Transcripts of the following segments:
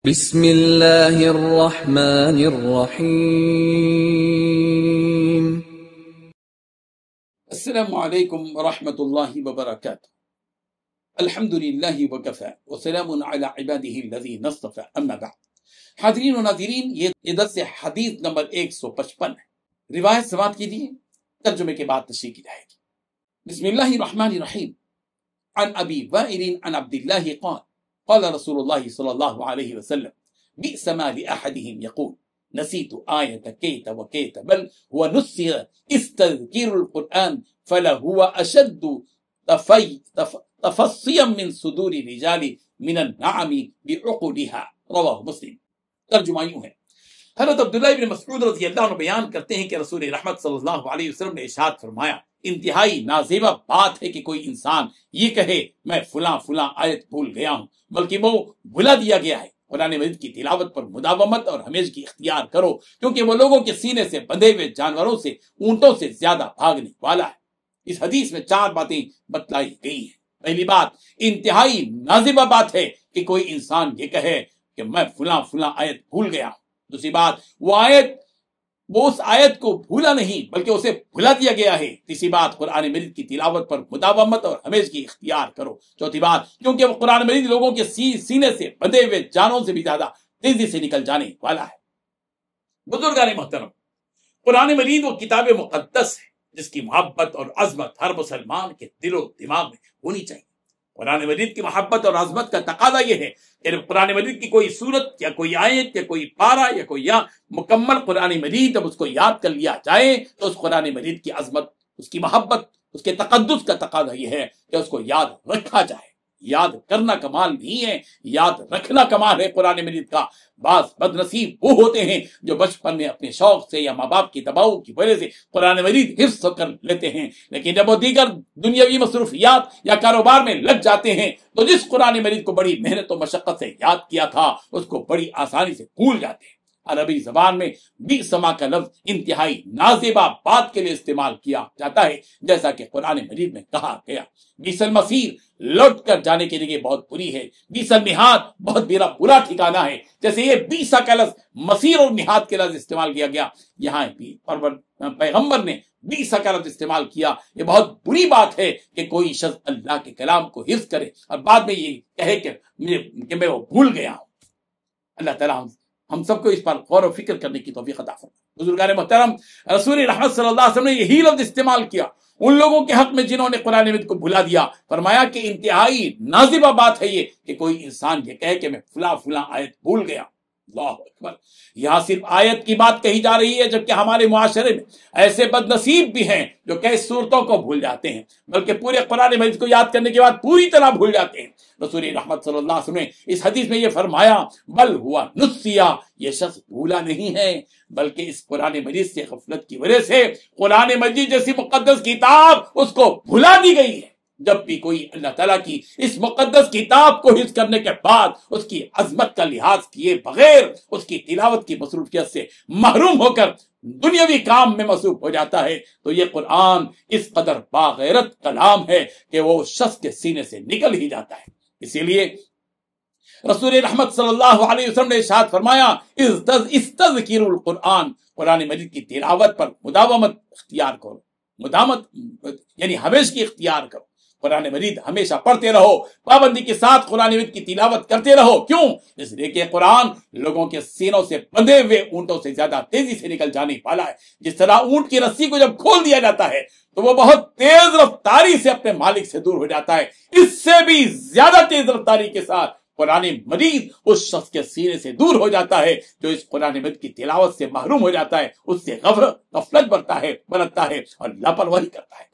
بسم اللہ الرحمن الرحیم۔ السلام علیکم ورحمۃ اللہ وبرکاتہ۔ الحمدللہ وکفی وسلام علی عبادہ الذین اصطفی، اما بعد۔ حاضرین و ناظرین، یہ درس حدیث نمبر 155 ہے۔ روایت سماعت کیجیے، ترجمے کے بعد تشریح کی جائے گی۔ بسم اللہ الرحمن الرحیم۔ عن ابی وائل عن عبد اللہ قال قال رسول اللہ صلی اللہ علیہ وسلم بئس ما لأحدهم يقول نسيت آية كيت وكيت بل هو نسي استذكير القرآن فلهو أشد تفصيا من صدور الرجال من النعم بعقدها، رواہ مسلم۔ ترجمہ یوں ہے، حضرت عبداللہ ابن مسعود رضی اللہ عنہ بیان کرتے ہیں کہ رسول رحمت صلی اللہ علیہ وسلم نے ارشاد فرمایا، انتہائی نازیبہ بات ہے کہ کوئی انسان یہ کہے میں فلاں آیت بھول گیا ہوں، بلکہ وہ بھلا دیا گیا ہے۔ قرآن مجید کی تلاوت پر مداومت اور ہمیشہ کی اختیار کرو، کیونکہ وہ لوگوں کے سینے سے بندھے ہوئے جانوروں سے، اونٹوں سے زیادہ بھاگنے والا ہے۔ اس حدیث میں 4 باتیں بتلائی گئی ہیں۔ پہلی بات، انتہائی نازیبہ بات ہے کہ کوئی انسان یہ کہے کہ میں فلاں آیت بھول گیا ہوں۔ دوسری بات، وہ اس آیت کو بھولا نہیں بلکہ اسے بھلا دیا گیا ہے۔ تیسری بات، قرآن مجید کی تلاوت پر مداومت اور ہمیشہ کی اختیار کرو۔ چوتھی بات، کیونکہ وہ قرآن مجید لوگوں کے سینے سے بندھے ہوئے جانوں سے بھی زیادہ تیزی سے نکل جانے والا ہے۔ بزرگان محترم، قرآن مجید وہ کتاب مقدس ہے جس کی محبت اور عظمت ہر مسلمان کے دل و دماغ میں ہونی چاہیے۔ قرآن مجید کی محبت اور عظمت کا تقاضا یہ ہے کہ قرآن مجید کی کوئی سورت یا کوئی آیت یا کوئی پارہ یا کوئی مکمل قرآن مجید جب اس کو یاد کر لیا جائے تو اس قرآن مجید کی عظمت، اس کی محبت، اس کے تقدس کا تقاضا یہ ہے کہ اس کو یاد رکھا جائے۔ یاد کرنا کمال نہیں ہے، یاد رکھنا کمال ہے قرآن مجید کا۔ بعض بد نصیب وہ ہوتے ہیں جو بچپن میں اپنے شوق سے یا ماں باپ کی دباؤ کی وجہ سے قرآن مجید حفظ کر لیتے ہیں، لیکن جب وہ دیگر دنیاوی مصروفیات یا کاروبار میں لگ جاتے ہیں تو جس قرآن مجید کو بڑی محنت و مشقت سے یاد کیا تھا اس کو بڑی آسانی سے بھول جاتے ہیں۔ عربی زبان میں بیسما کا لفظ انتہائی نازیبہ بات کے لیے استعمال کیا جاتا ہے، جیسا کہ قرآن مجید میں کہا گیا، بیس المصیر، لوٹ کر جانے کی جگہ بہت بری ہے، بیس المیہاد، بہت برا ٹھکانہ ہے۔ جیسے یہ بیسا کا لفظ مسیر اور میہاد کے لفظ استعمال کیا گیا، یہاں بھی پیغمبر نے بیسا کا لفظ استعمال کیا۔ یہ بہت بری بات ہے کہ کوئی شخص اللہ کے کلام کو حفظ کرے اور بعد میں یہ کہے کہ میں وہ بھول گیا ہوں۔ اللہ تعالیٰ ہم سب کو اس پر غور و فکر کرنے کی توفیق عطا فرمائے۔ بزرگان محترم، رسول رحمت صلی اللہ علیہ وسلم نے یہی لفظ استعمال کیا ان لوگوں کے حق میں جنہوں نے قرآن مجید کو بھلا دیا۔ فرمایا کہ انتہائی نازیبہ بات ہے یہ کہ کوئی انسان یہ کہے کہ میں فلاں آیت بھول گیا۔ اللہ اکبر، یہاں صرف آیت کی بات کہی جا رہی ہے، جبکہ ہمارے معاشرے میں ایسے بد نصیب بھی ہیں جو کئی صورتوں کو بھول جاتے ہیں، بلکہ پورے قرآن مجید کو یاد کرنے کے بعد پوری طرح بھول جاتے ہیں۔ رسول رحمت صلی اللہ علیہ وسلم نے اس حدیث میں یہ فرمایا، بل ہوا نسیا، یہ شخص بھولا نہیں ہے بلکہ اس قرآن مجید سے غفلت کی وجہ سے قرآن مجید جیسی مقدس کتاب اس کو بھلا دی گئی ہے۔ جب بھی کوئی اللہ تعالیٰ کی اس مقدس کتاب کو حفظ کرنے کے بعد اس کی عظمت کا لحاظ کیے بغیر اس کی تلاوت کی مصروفیت سے محروم ہو کر دنیاوی کام میں مصروف ہو جاتا ہے تو یہ قرآن اس قدر باغیرت کلام ہے کہ وہ شخص کے سینے سے نکل ہی جاتا ہے۔ اسی لیے رسول رحمت صلی اللہ علیہ وسلم نے ارشاد فرمایا، استذکروا القرآن، قرآن مجید کی تلاوت پر مداومت اختیار کرو، مداومت یعنی ہمیشہ کی اختیار کرو۔ قرآن مجید ہمیشہ پڑھتے رہو، پابندی کے ساتھ قرآن مجید کی تلاوت کرتے رہو۔ کیوں؟ اس لیے کہ قرآن لوگوں کے سینوں سے بندھے ہوئے اونٹوں سے زیادہ تیزی سے نکل جانے والا ہے۔ جس طرح اونٹ کی رسی کو جب کھول دیا جاتا ہے تو وہ بہت تیز رفتاری سے اپنے مالک سے دور ہو جاتا ہے، اس سے بھی زیادہ تیز رفتاری کے ساتھ قرآن مجید اس شخص کے سینے سے دور ہو جاتا ہے جو اس قرآن مجید کی تلاوت سے محروم ہو جاتا ہے، اس سے غفلت برتتا ہے اور لاپرواہی کرتا ہے۔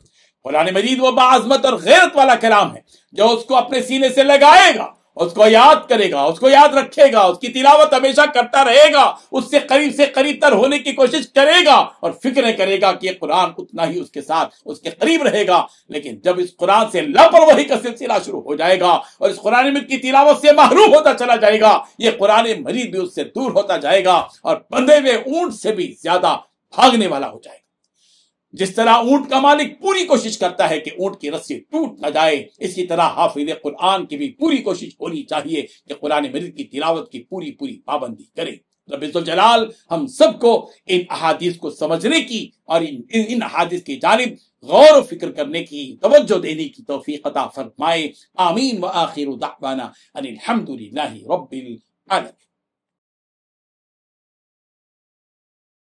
قرآن مجید وہ باعظمت اور غیرت والا کلام ہے جو اس کو اپنے سینے سے لگائے گا، اس کو یاد کرے گا، اس کو یاد رکھے گا، اس کی تلاوت ہمیشہ کرتا رہے گا، اس سے قریب تر ہونے کی کوشش کرے گا اور فکریں کرے گا کہ یہ قرآن اتنا ہی اس کے ساتھ اس کے قریب رہے گا۔ لیکن جب اس قرآن سے لاپرواہی کا سلسلہ شروع ہو جائے گا اور اس قرآن مجید کی تلاوت سے محروم ہوتا چلا جائے گا، یہ قرآن مجید بھی اس سے دور ہوتا جائے گا اور بندھے ہوئے اونٹ سے بھی زیادہ بھاگنے والا ہو جائے گا۔ جس طرح اونٹ کا مالک پوری کوشش کرتا ہے کہ اونٹ کی رسی ٹوٹ نہ جائے، اسی طرح حافظ قرآن کی بھی پوری کوشش ہونی چاہیے کہ قرآن مجید کی تلاوت کی پوری پابندی کرے۔ رب ذوالجلال ہم سب کو ان احادیث کو سمجھنے کی اور ان احادیث کی جانب غور و فکر کرنے کی، توجہ دینے کی توفیق عطا فرمائے۔ آمین۔ وآخر دعوانا ان الحمد للہ رب العالمین۔